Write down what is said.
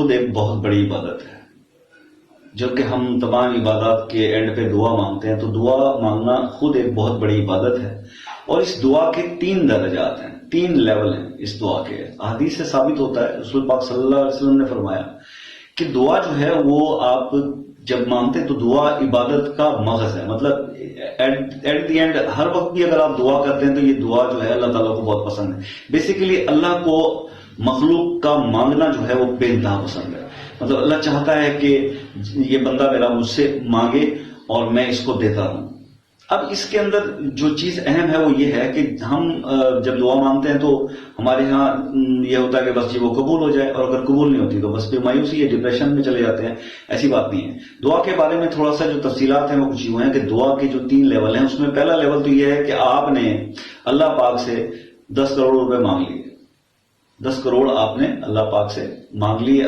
خود ایک بہت بڑی عبادت ہے. جبکہ ہم تمام عبادات کے اینڈ پہ دعا مانگتے ہیں، تو دعا مانگنا خود ایک بہت بڑی عبادت ہے. اور اس دعا کے 3 درجات ہیں، 3 لیول ہیں اس دعا کے. حدیث سے ثابت ہوتا ہے، رسول پاک صلی اللہ علیہ وسلم نے فرمایا کہ دعا جو ہے وہ آپ جب مانگتے ہیں تو دعا عبادت کا مغز ہے. مطلب ایٹ دی اینڈ ہر وقت بھی اگر آپ دعا کرتے ہیں تو یہ دعا جو ہے اللہ تعالیٰ کو بہت پسند ہے. بیسیکلی اللہ کو مخلوق کا مانگنا جو ہے وہ بے انتہا پسند ہے. مطلب اللہ چاہتا ہے کہ یہ بندہ میرا مجھ سے مانگے اور میں اس کو دیتا ہوں. اب اس کے اندر جو چیز اہم ہے وہ یہ ہے کہ ہم جب دعا مانگتے ہیں تو ہمارے ہاں یہ ہوتا ہے کہ بس جی وہ قبول ہو جائے، اور اگر قبول نہیں ہوتی تو بس پھر مایوسی یا ڈپریشن میں چلے جاتے ہیں. ایسی بات نہیں ہے. دعا کے بارے میں تھوڑا سا جو تفصیلات ہیں وہ کچھ یوں ہیں کہ دعا کے جو 3 لیول ہیں اس میں پہلا لیول تو یہ ہے کہ آپ نے اللہ پاک سے 10 کروڑ روپے مانگ لیے. 10 کروڑ آپ نے اللہ پاک سے مانگ لیے.